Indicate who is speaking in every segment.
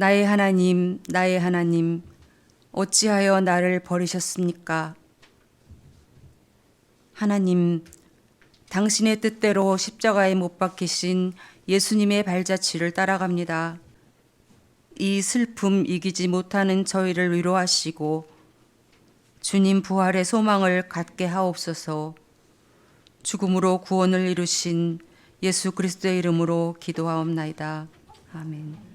Speaker 1: 나의 하나님, 어찌하여 나를 버리셨습니까? 하나님, 당신의 뜻대로 십자가에 못 박히신 예수님의 발자취를 따라갑니다. 이 슬픔 이기지 못하는 저희를 위로하시고 주님 부활의 소망을 갖게 하옵소서. 죽음으로 구원을 이루신 예수 그리스도의 이름으로 기도하옵나이다. 아멘.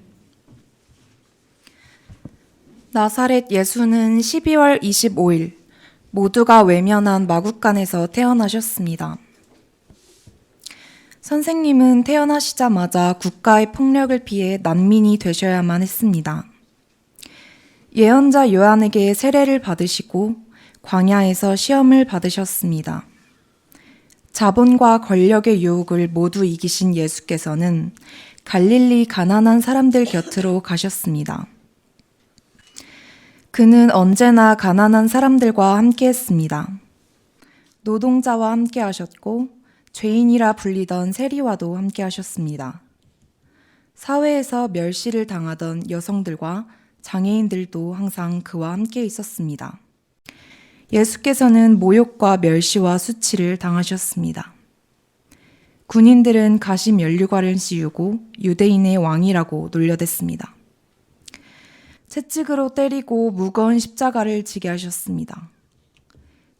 Speaker 2: 나사렛 예수는 12월 25일 모두가 외면한 마국간에서 태어나셨습니다. 선생님은 태어나시자마자 국가의 폭력을 피해 난민이 되셔야만 했습니다. 예언자 요한에게 세례를 받으시고 광야에서 시험을 받으셨습니다. 자본과 권력의 유혹을 모두 이기신 예수께서는 갈릴리 가난한 사람들 곁으로 가셨습니다. 그는 언제나 가난한 사람들과 함께했습니다. 노동자와 함께하셨고 죄인이라 불리던 세리와도 함께하셨습니다. 사회에서 멸시를 당하던 여성들과 장애인들도 항상 그와 함께 있었습니다. 예수께서는 모욕과 멸시와 수치를 당하셨습니다. 군인들은 가시 면류관을 씌우고 유대인의 왕이라고 놀려댔습니다. 채찍으로 때리고 무거운 십자가를 지게 하셨습니다.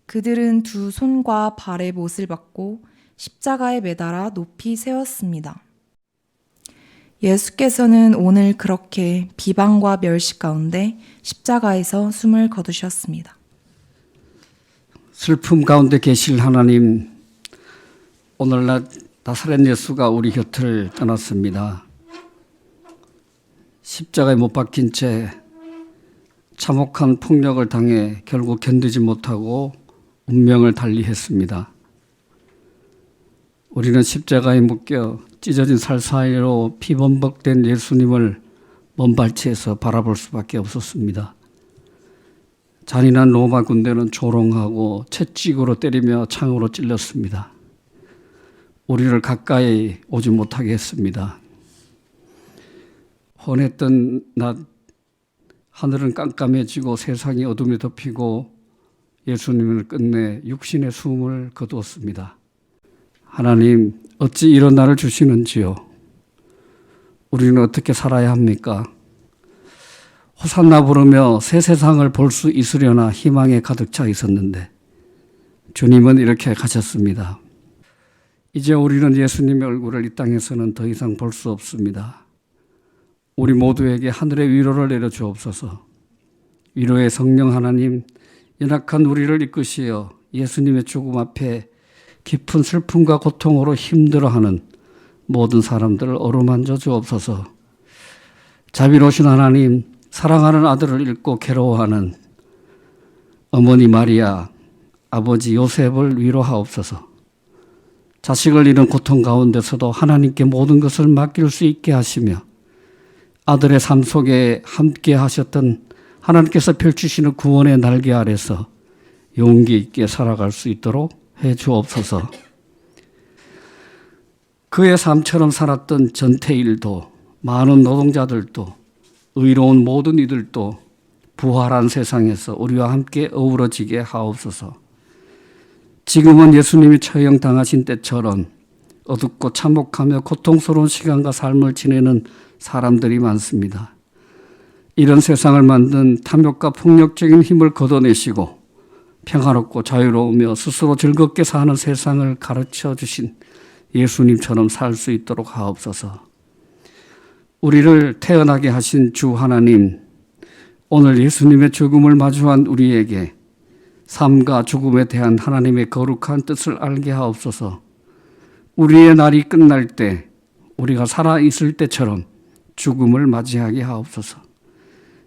Speaker 2: 그들은 두 손과 발에 못을 박고 십자가에 매달아 높이 세웠습니다. 예수께서는 오늘 그렇게 비방과 멸시 가운데 십자가에서 숨을 거두셨습니다.
Speaker 3: 슬픔 가운데 계실 하나님, 오늘날 나사렛 예수가 우리 곁을 떠났습니다. 십자가에 못 박힌 채 참혹한 폭력을 당해 결국 견디지 못하고 운명을 달리했습니다. 우리는 십자가에 묶여 찢어진 살 사이로 피범벅된 예수님을 먼발치에서 바라볼 수밖에 없었습니다. 잔인한 로마 군대는 조롱하고 채찍으로 때리며 창으로 찔렀습니다. 우리를 가까이 오지 못하게 했습니다. 헌했던 낮, 하늘은 깜깜해지고 세상이 어둠에 덮이고 예수님을 끝내 육신의 숨을 거두었습니다. 하나님, 어찌 이런 날을 주시는지요? 우리는 어떻게 살아야 합니까? 호산나 부르며 새 세상을 볼 수 있으려나 희망에 가득 차 있었는데 주님은 이렇게 가셨습니다. 이제 우리는 예수님의 얼굴을 이 땅에서는 더 이상 볼 수 없습니다. 우리 모두에게 하늘의 위로를 내려주옵소서. 위로의 성령 하나님, 연약한 우리를 이끄시어 예수님의 죽음 앞에 깊은 슬픔과 고통으로 힘들어하는 모든 사람들을 어루만져 주옵소서. 자비로우신 하나님, 사랑하는 아들을 잃고 괴로워하는 어머니 마리아, 아버지 요셉을 위로하옵소서. 자식을 잃은 고통 가운데서도 하나님께 모든 것을 맡길 수 있게 하시며 아들의 삶 속에 함께 하셨던 하나님께서 펼치시는 구원의 날개 아래서 용기 있게 살아갈 수 있도록 해 주옵소서. 그의 삶처럼 살았던 전태일도, 많은 노동자들도, 의로운 모든 이들도 부활한 세상에서 우리와 함께 어우러지게 하옵소서. 지금은 예수님이 처형당하신 때처럼 어둡고 참혹하며 고통스러운 시간과 삶을 지내는 사람들이 많습니다. 이런 세상을 만든 탐욕과 폭력적인 힘을 걷어내시고 평화롭고 자유로우며 스스로 즐겁게 사는 세상을 가르쳐 주신 예수님처럼 살 수 있도록 하옵소서. 우리를 태어나게 하신 주 하나님, 오늘 예수님의 죽음을 마주한 우리에게 삶과 죽음에 대한 하나님의 거룩한 뜻을 알게 하옵소서. 우리의 날이 끝날 때 우리가 살아있을 때처럼 죽음을 맞이하게 하옵소서.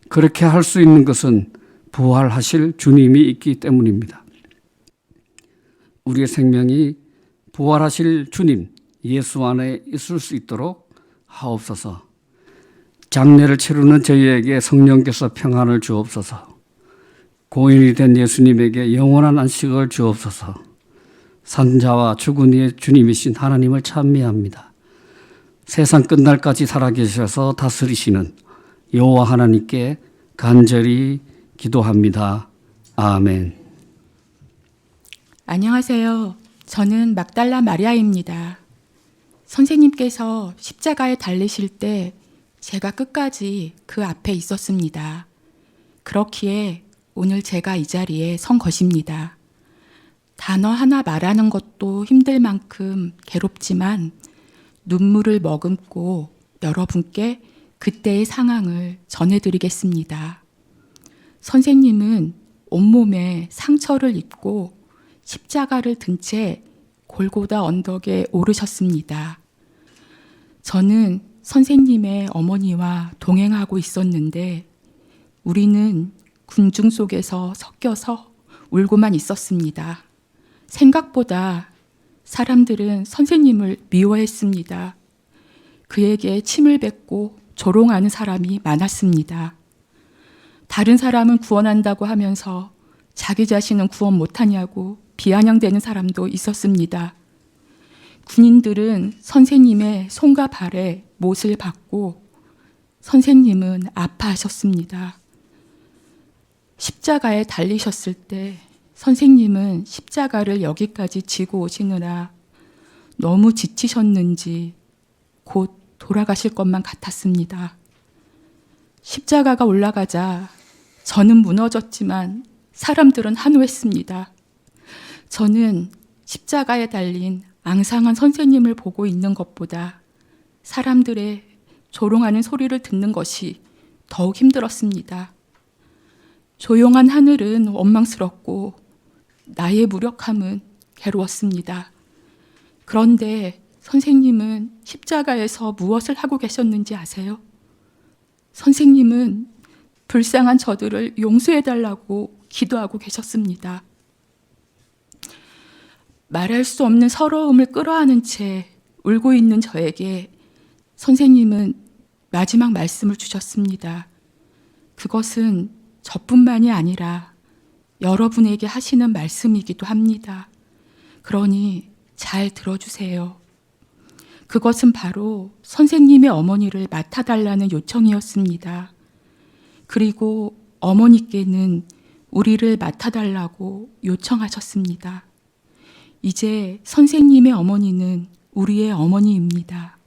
Speaker 3: 그렇게 할 수 있는 것은 부활하실 주님이 있기 때문입니다. 우리의 생명이 부활하실 주님 예수 안에 있을 수 있도록 하옵소서. 장례를 치르는 저희에게 성령께서 평안을 주옵소서. 고인이 된 예수님에게 영원한 안식을 주옵소서. 산자와 죽은 이의 주님이신 하나님을 찬미합니다. 세상 끝날까지 살아계셔서 다스리시는 여호와 하나님께 간절히 기도합니다. 아멘.
Speaker 4: 안녕하세요. 저는 막달라 마리아입니다. 선생님께서 십자가에 달리실 때 제가 끝까지 그 앞에 있었습니다. 그렇기에 오늘 제가 이 자리에 선 것입니다. 단어 하나 말하는 것도 힘들 만큼 괴롭지만 눈물을 머금고 여러분께 그때의 상황을 전해드리겠습니다. 선생님은 온몸에 상처를 입고 십자가를 든 채 골고다 언덕에 오르셨습니다. 저는 선생님의 어머니와 동행하고 있었는데 우리는 군중 속에서 섞여서 울고만 있었습니다. 생각보다 사람들은 선생님을 미워했습니다. 그에게 침을 뱉고 조롱하는 사람이 많았습니다. 다른 사람은 구원한다고 하면서 자기 자신은 구원 못하냐고 비아냥대는 사람도 있었습니다. 군인들은 선생님의 손과 발에 못을 박고 선생님은 아파하셨습니다. 십자가에 달리셨을 때 선생님은 십자가를 여기까지 지고 오시느라 너무 지치셨는지 곧 돌아가실 것만 같았습니다. 십자가가 올라가자 저는 무너졌지만 사람들은 한호했습니다. 저는 십자가에 달린 앙상한 선생님을 보고 있는 것보다 사람들의 조롱하는 소리를 듣는 것이 더욱 힘들었습니다. 조용한 하늘은 원망스럽고 나의 무력함은 괴로웠습니다. 그런데 선생님은 십자가에서 무엇을 하고 계셨는지 아세요? 선생님은 불쌍한 저들을 용서해달라고 기도하고 계셨습니다. 말할 수 없는 서러움을 끌어안은 채 울고 있는 저에게 선생님은 마지막 말씀을 주셨습니다. 그것은 저뿐만이 아니라 여러분에게 하시는 말씀이기도 합니다. 그러니 잘 들어주세요. 그것은 바로 선생님의 어머니를 맡아달라는 요청이었습니다. 그리고 어머니께는 우리를 맡아달라고 요청하셨습니다. 이제 선생님의 어머니는 우리의 어머니입니다.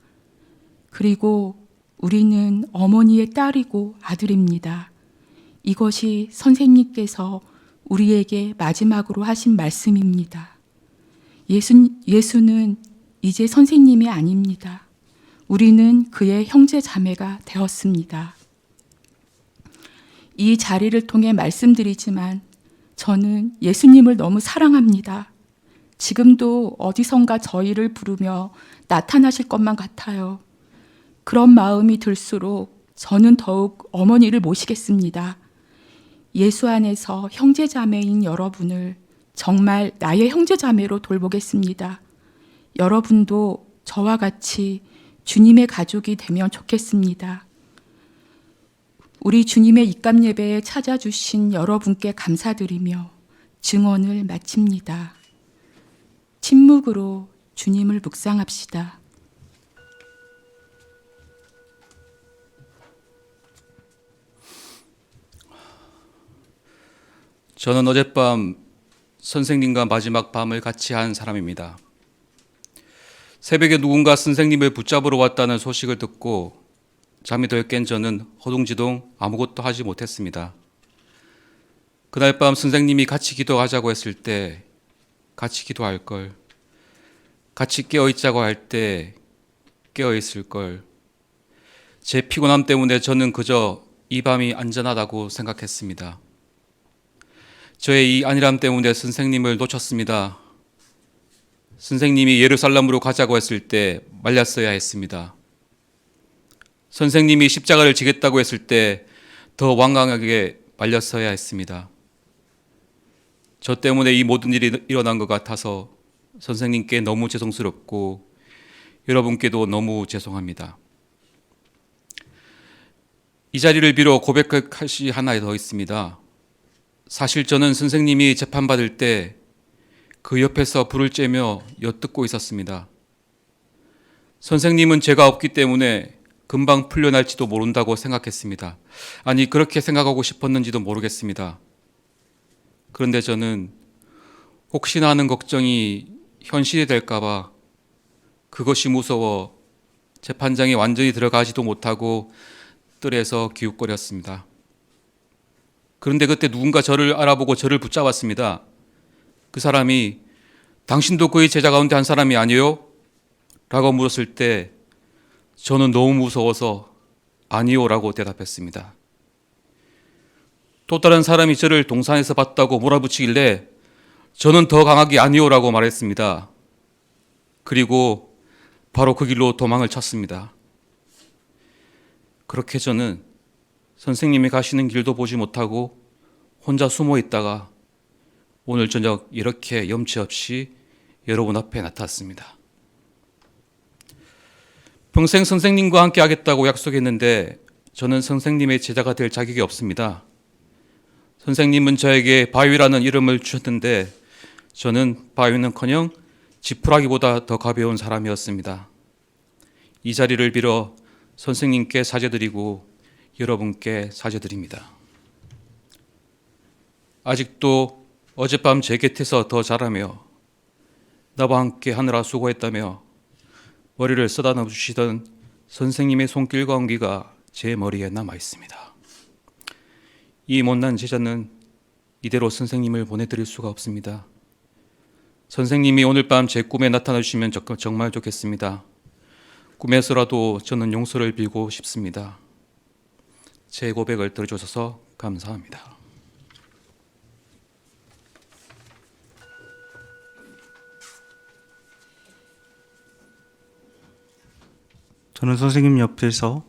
Speaker 4: 그리고 우리는 어머니의 딸이고 아들입니다. 이것이 선생님께서 우리에게 마지막으로 하신 말씀입니다. 예수는 이제 선생님이 아닙니다. 우리는 그의 형제 자매가 되었습니다. 이 자리를 통해 말씀드리지만 저는 예수님을 너무 사랑합니다. 지금도 어디선가 저희를 부르며 나타나실 것만 같아요. 그런 마음이 들수록 저는 더욱 어머니를 모시겠습니다. 예수 안에서 형제자매인 여러분을 정말 나의 형제자매로 돌보겠습니다. 여러분도 저와 같이 주님의 가족이 되면 좋겠습니다. 우리 주님의 입감 예배에 찾아주신 여러분께 감사드리며 증언을 마칩니다. 침묵으로 주님을 묵상합시다.
Speaker 5: 저는 어젯밤 선생님과 마지막 밤을 같이 한 사람입니다. 새벽에 누군가 선생님을 붙잡으러 왔다는 소식을 듣고 잠이 덜 깬 저는 허둥지둥 아무것도 하지 못했습니다. 그날 밤 선생님이 같이 기도하자고 했을 때 같이 기도할 걸, 같이 깨어있자고 할 때 깨어있을 걸, 제 피곤함 때문에 저는 그저 이 밤이 안전하다고 생각했습니다. 저의 이 안일함 때문에 선생님을 놓쳤습니다. 선생님이 예루살렘으로 가자고 했을 때 말렸어야 했습니다. 선생님이 십자가를 지겠다고 했을 때 더 완강하게 말렸어야 했습니다. 저 때문에 이 모든 일이 일어난 것 같아서 선생님께 너무 죄송스럽고 여러분께도 너무 죄송합니다. 이 자리를 빌어 고백할 것이 하나 더 있습니다. 사실 저는 선생님이 재판받을 때 그 옆에서 불을 쬐며 엿듣고 있었습니다. 선생님은 죄가 없기 때문에 금방 풀려날지도 모른다고 생각했습니다. 아니, 그렇게 생각하고 싶었는지도 모르겠습니다. 그런데 저는 혹시나 하는 걱정이 현실이 될까봐 그것이 무서워 재판장에 완전히 들어가지도 못하고 뜰에서 기웃거렸습니다. 그런데 그때 누군가 저를 알아보고 저를 붙잡았습니다. 그 사람이 당신도 그의 제자 가운데 한 사람이 아니요? 라고 물었을 때 저는 너무 무서워서 아니요 라고 대답했습니다. 또 다른 사람이 저를 동산에서 봤다고 몰아붙이길래 저는 더 강하게 아니요 라고 말했습니다. 그리고 바로 그 길로 도망을 쳤습니다. 그렇게 저는 선생님이 가시는 길도 보지 못하고 혼자 숨어 있다가 오늘 저녁 이렇게 염치 없이 여러분 앞에 나타났습니다. 평생 선생님과 함께 하겠다고 약속했는데 저는 선생님의 제자가 될 자격이 없습니다. 선생님은 저에게 바위라는 이름을 주셨는데 저는 바위는커녕 지푸라기보다 더 가벼운 사람이었습니다. 이 자리를 빌어 선생님께 사죄드리고 여러분께 사죄드립니다. 아직도 어젯밤 제 곁에서 더 자라며 나와 함께 하느라 수고했다며 머리를 쓰다듬어 주시던 선생님의 손길과 온기가 제 머리에 남아 있습니다. 이 못난 제자는 이대로 선생님을 보내드릴 수가 없습니다. 선생님이 오늘 밤 제 꿈에 나타나 주시면 정말 좋겠습니다. 꿈에서라도 저는 용서를 빌고 싶습니다. 제 고백을 들어주셔서 감사합니다.
Speaker 6: 저는 선생님 옆에서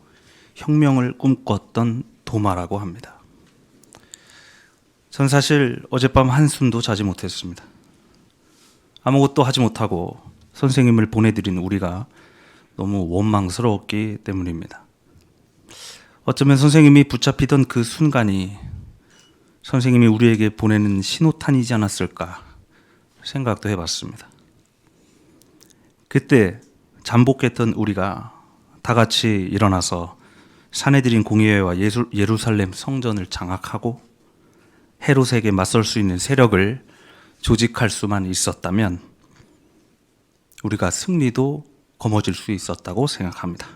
Speaker 6: 혁명을 꿈꿨던 도마라고 합니다. 전 사실 어젯밤 한숨도 자지 못했습니다. 아무것도 하지 못하고 선생님을 보내드린 우리가 너무 원망스러웠기 때문입니다. 어쩌면 선생님이 붙잡히던 그 순간이 선생님이 우리에게 보내는 신호탄이지 않았을까 생각도 해봤습니다. 그때 잠복했던 우리가 다 같이 일어나서 사내들인 공예회와 예루살렘 성전을 장악하고 헤롯에게 맞설 수 있는 세력을 조직할 수만 있었다면 우리가 승리도 거머쥘 수 있었다고 생각합니다.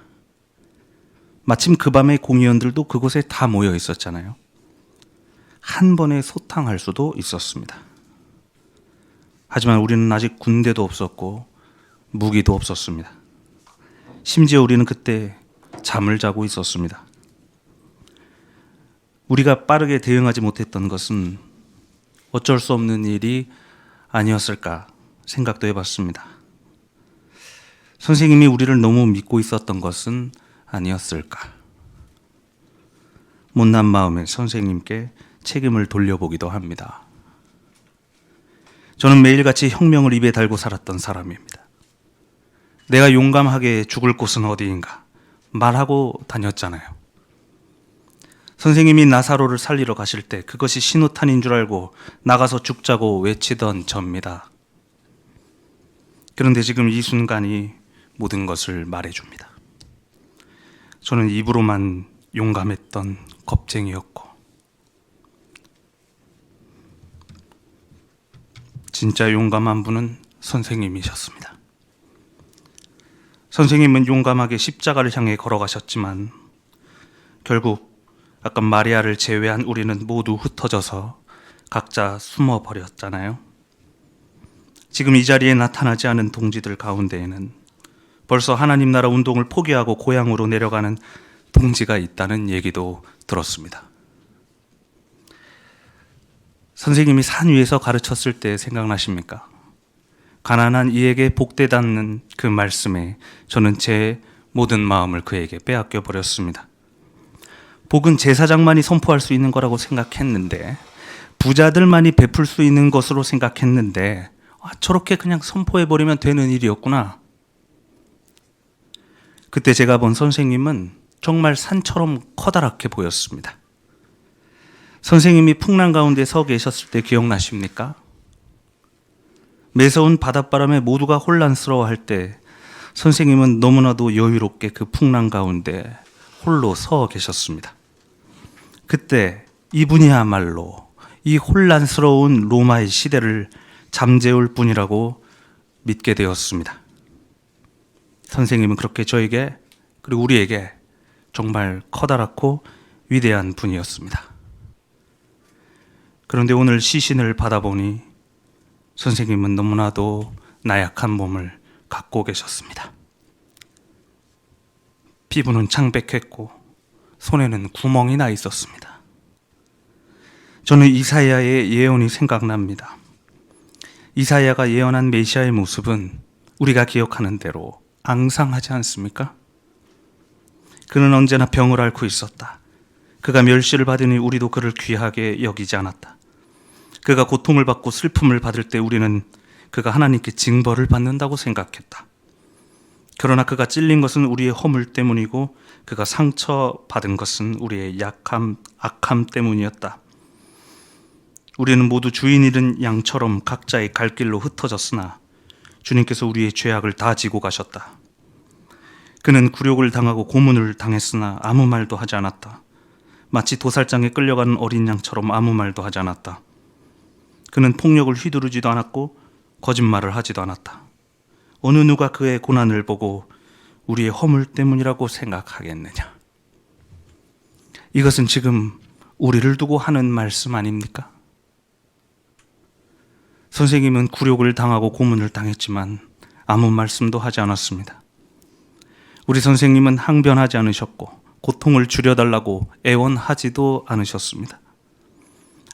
Speaker 6: 마침 그 밤에 공의원들도 그곳에 다 모여 있었잖아요. 한 번에 소탕할 수도 있었습니다. 하지만 우리는 아직 군대도 없었고 무기도 없었습니다. 심지어 우리는 그때 잠을 자고 있었습니다. 우리가 빠르게 대응하지 못했던 것은 어쩔 수 없는 일이 아니었을까 생각도 해봤습니다. 선생님이 우리를 너무 믿고 있었던 것은 아니었을까. 못난 마음에 선생님께 책임을 돌려보기도 합니다. 저는 매일같이 혁명을 입에 달고 살았던 사람입니다. 내가 용감하게 죽을 곳은 어디인가 말하고 다녔잖아요. 선생님이 나사로를 살리러 가실 때 그것이 신호탄인 줄 알고 나가서 죽자고 외치던 접니다. 그런데 지금 이 순간이 모든 것을 말해줍니다. 저는 입으로만 용감했던 겁쟁이였고 진짜 용감한 분은 선생님이셨습니다. 선생님은 용감하게 십자가를 향해 걸어가셨지만 결국 아까 마리아를 제외한 우리는 모두 흩어져서 각자 숨어버렸잖아요. 지금 이 자리에 나타나지 않은 동지들 가운데에는 벌써 하나님 나라 운동을 포기하고 고향으로 내려가는 동지가 있다는 얘기도 들었습니다. 선생님이 산 위에서 가르쳤을 때 생각나십니까? 가난한 이에게 복되다는 그 말씀에 저는 제 모든 마음을 그에게 빼앗겨 버렸습니다. 복은 제사장만이 선포할 수 있는 거라고 생각했는데 부자들만이 베풀 수 있는 것으로 생각했는데 저렇게 그냥 선포해버리면 되는 일이었구나. 그때 제가 본 선생님은 정말 산처럼 커다랗게 보였습니다. 선생님이 풍랑 가운데 서 계셨을 때 기억나십니까? 매서운 바닷바람에 모두가 혼란스러워할 때 선생님은 너무나도 여유롭게 그 풍랑 가운데 홀로 서 계셨습니다. 그때 이분이야말로 이 혼란스러운 로마의 시대를 잠재울 뿐이라고 믿게 되었습니다. 선생님은 그렇게 저에게 그리고 우리에게 정말 커다랗고 위대한 분이었습니다. 그런데 오늘 시신을 받아보니 선생님은 너무나도 나약한 몸을 갖고 계셨습니다. 피부는 창백했고 손에는 구멍이 나 있었습니다. 저는 이사야의 예언이 생각납니다. 이사야가 예언한 메시아의 모습은 우리가 기억하는 대로 앙상하지 않습니까? 그는 언제나 병을 앓고 있었다. 그가 멸시를 받으니 우리도 그를 귀하게 여기지 않았다. 그가 고통을 받고 슬픔을 받을 때 우리는 그가 하나님께 징벌을 받는다고 생각했다. 그러나 그가 찔린 것은 우리의 허물 때문이고 그가 상처받은 것은 우리의 악함 때문이었다. 우리는 모두 주인 잃은 양처럼 각자의 갈 길로 흩어졌으나 주님께서 우리의 죄악을 다 지고 가셨다. 그는 굴욕을 당하고 고문을 당했으나 아무 말도 하지 않았다. 마치 도살장에 끌려가는 어린 양처럼 아무 말도 하지 않았다. 그는 폭력을 휘두르지도 않았고 거짓말을 하지도 않았다. 어느 누가 그의 고난을 보고 우리의 허물 때문이라고 생각하겠느냐? 이것은 지금 우리를 두고 하는 말씀 아닙니까? 선생님은 굴욕을 당하고 고문을 당했지만 아무 말씀도 하지 않았습니다. 우리 선생님은 항변하지 않으셨고 고통을 줄여달라고 애원하지도 않으셨습니다.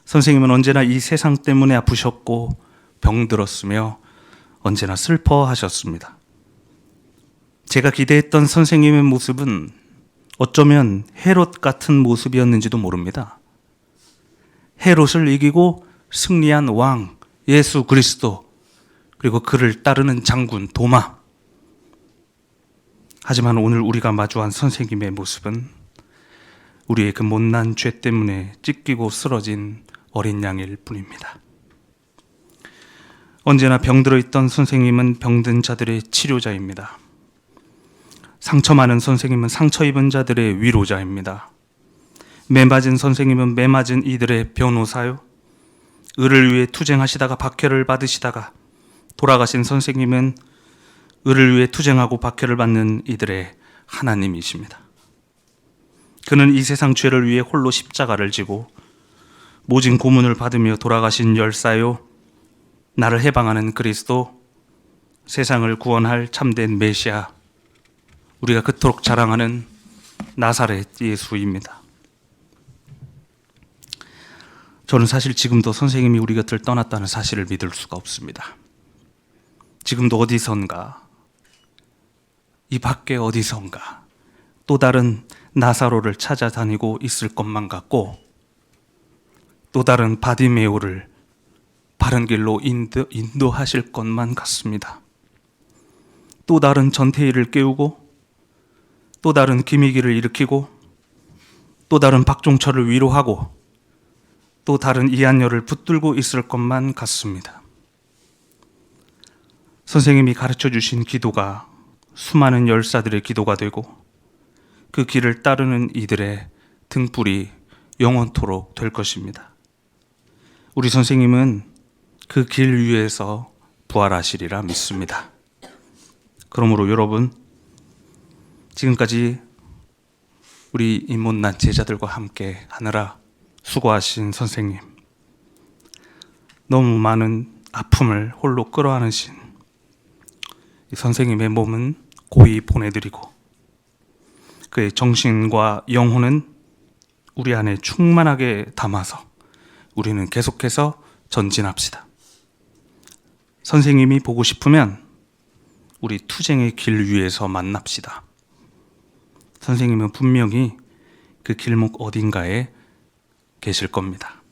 Speaker 6: 선생님은 언제나 이 세상 때문에 아프셨고 병들었으며 언제나 슬퍼하셨습니다. 제가 기대했던 선생님의 모습은 어쩌면 헤롯 같은 모습이었는지도 모릅니다. 헤롯을 이기고 승리한 왕 예수 그리스도, 그리고 그를 따르는 장군 도마. 하지만 오늘 우리가 마주한 선생님의 모습은 우리의 그 못난 죄 때문에 찢기고 쓰러진 어린 양일 뿐입니다. 언제나 병들어 있던 선생님은 병든 자들의 치료자입니다. 상처 많은 선생님은 상처 입은 자들의 위로자입니다. 매맞은 선생님은 매맞은 이들의 변호사요. 의를 위해 투쟁하시다가 박해를 받으시다가 돌아가신 선생님은 의를 위해 투쟁하고 박해를 받는 이들의 하나님이십니다. 그는 이 세상 죄를 위해 홀로 십자가를 지고 모진 고문을 받으며 돌아가신 열사요, 나를 해방하는 그리스도, 세상을 구원할 참된 메시아, 우리가 그토록 자랑하는 나사렛 예수입니다. 저는 사실 지금도 선생님이 우리 곁을 떠났다는 사실을 믿을 수가 없습니다. 지금도 어디선가, 이 밖에 어디선가 또 다른 나사로를 찾아다니고 있을 것만 같고, 또 다른 바디메오를 바른 길로 인도하실 것만 같습니다. 또 다른 전태일을 깨우고, 또 다른 김희기를 일으키고, 또 다른 박종철을 위로하고, 또 다른 이한열을 붙들고 있을 것만 같습니다. 선생님이 가르쳐 주신 기도가 수많은 열사들의 기도가 되고 그 길을 따르는 이들의 등불이 영원토록 될 것입니다. 우리 선생님은 그 길 위에서 부활하시리라 믿습니다. 그러므로 여러분, 지금까지 우리 이 못난 제자들과 함께 하느라 수고하신 선생님, 너무 많은 아픔을 홀로 끌어안으신 이 선생님의 몸은 고이 보내드리고 그의 정신과 영혼은 우리 안에 충만하게 담아서 우리는 계속해서 전진합시다. 선생님이 보고 싶으면 우리 투쟁의 길 위에서 만납시다. 선생님은 분명히 그 길목 어딘가에 계실 겁니다.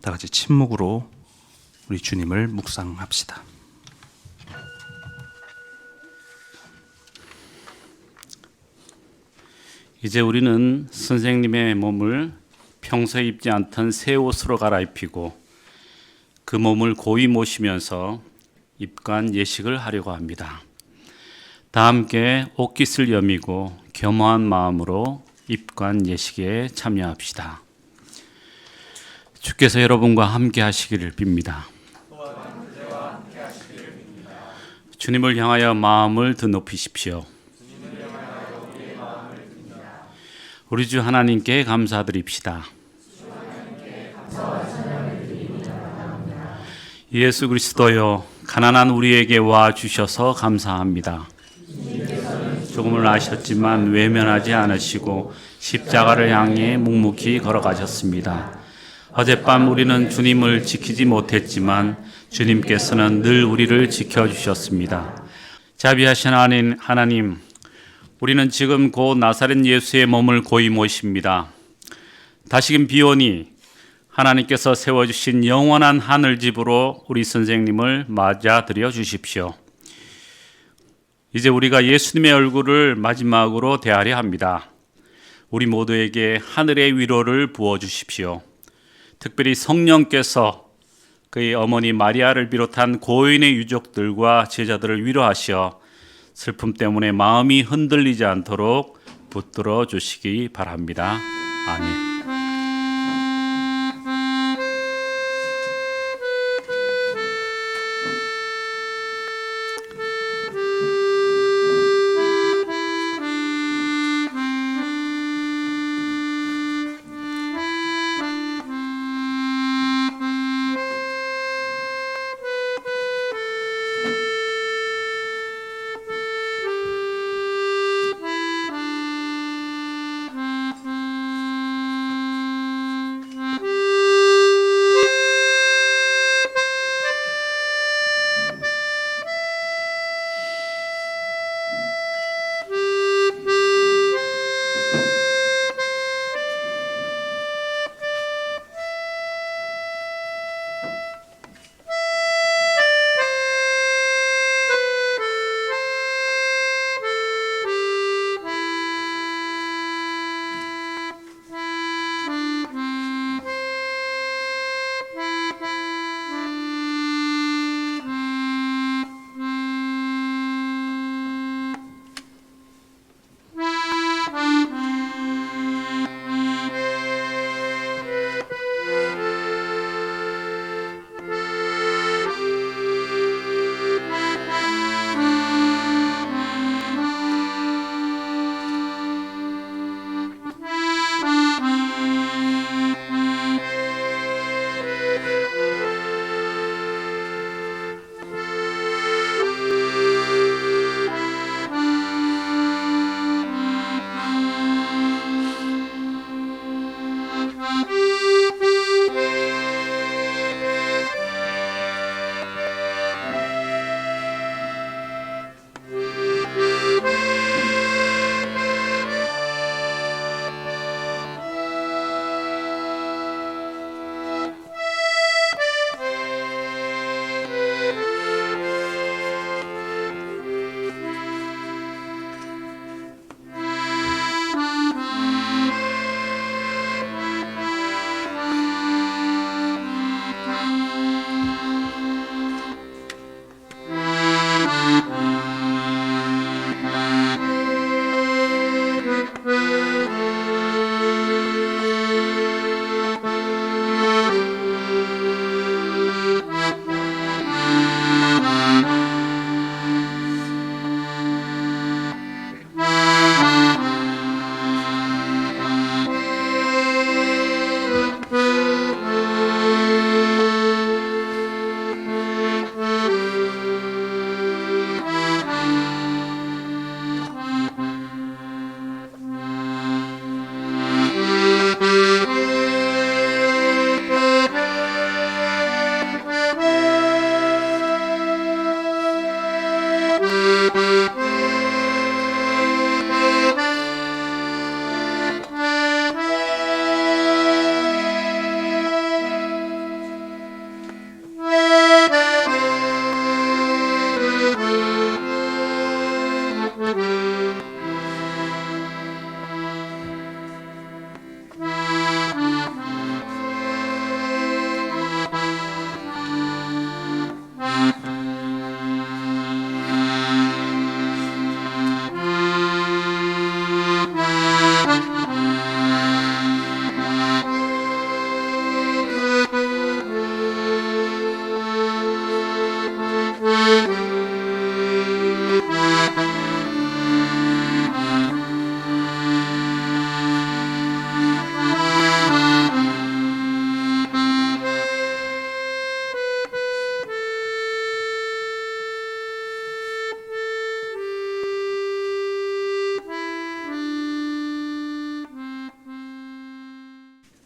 Speaker 6: 다 같이 침묵으로 우리 주님을 묵상합시다.
Speaker 7: 이제 우리는 선생님의 몸을 평소에 입지 않던 새 옷으로 갈아입히고 그 몸을 고이 모시면서 입관 예식을 하려고 합니다. 다 함께 옷깃을 여미고 겸허한 마음으로 입관 예식에 참여합시다. 주께서 여러분과 함께 하시기를 빕니다. 주님을 향하여 마음을 더 높이십시오. 우리 주 하나님께 감사드립시다. 예수 그리스도여, 가난한 우리에게 와 주셔서 감사합니다. 조금은 아셨지만 외면하지 않으시고 십자가를 향해 묵묵히 걸어가셨습니다. 어젯밤 우리는 주님을 지키지 못했지만 주님께서는 늘 우리를 지켜주셨습니다. 자비하신 하나님, 우리는 지금 곧 나사렛 예수의 몸을 고이 모십니다. 다시금 비오니 하나님께서 세워주신 영원한 하늘집으로 우리 선생님을 맞아들여 주십시오. 이제 우리가 예수님의 얼굴을 마지막으로 대하려 합니다. 우리 모두에게 하늘의 위로를 부어주십시오. 특별히 성령께서 그의 어머니 마리아를 비롯한 고인의 유족들과 제자들을 위로하시어 슬픔 때문에 마음이 흔들리지 않도록 붙들어 주시기 바랍니다. 아멘.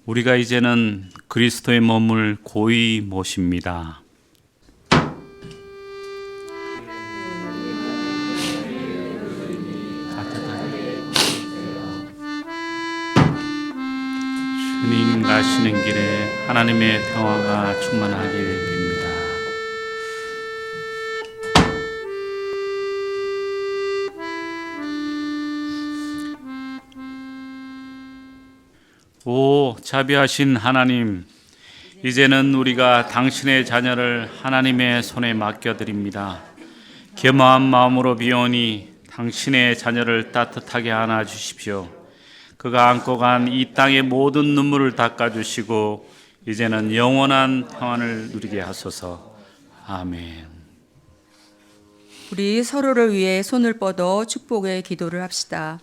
Speaker 7: 우리가 이제는 그리스도의 몸을 고이 모십니다. 주님 가시는 길에 하나님의 평화가 충만하길 빕니다. 오 자비하신 하나님, 이제는 우리가 당신의 자녀를 하나님의 손에 맡겨드립니다. 겸허한 마음으로 비오니 당신의 자녀를 따뜻하게 안아 주십시오. 그가 안고 간 이 땅의 모든 눈물을 닦아주시고 이제는 영원한 평안을 누리게 하소서. 아멘.
Speaker 1: 우리 서로를 위해 손을 뻗어 축복의 기도를 합시다.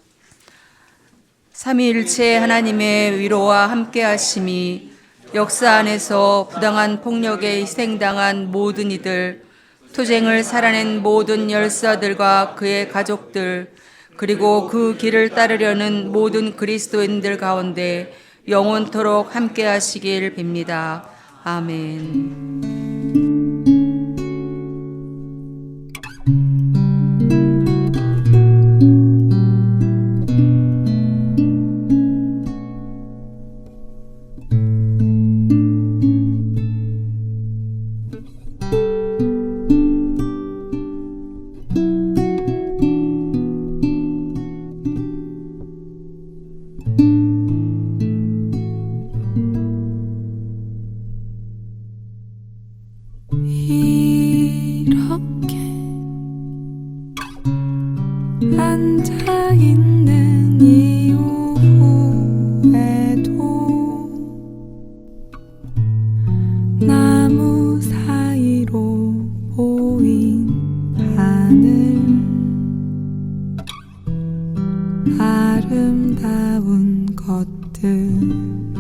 Speaker 1: 삼위일체 하나님의 위로와 함께하심이 역사 안에서 부당한 폭력에 희생당한 모든 이들, 투쟁을 살아낸 모든 열사들과 그의 가족들, 그리고 그 길을 따르려는 모든 그리스도인들 가운데 영원토록 함께하시길 빕니다. 아멘.
Speaker 8: 이렇게 앉아있는 이후에도 나무 사이로 보인 하늘, 아름다운 것들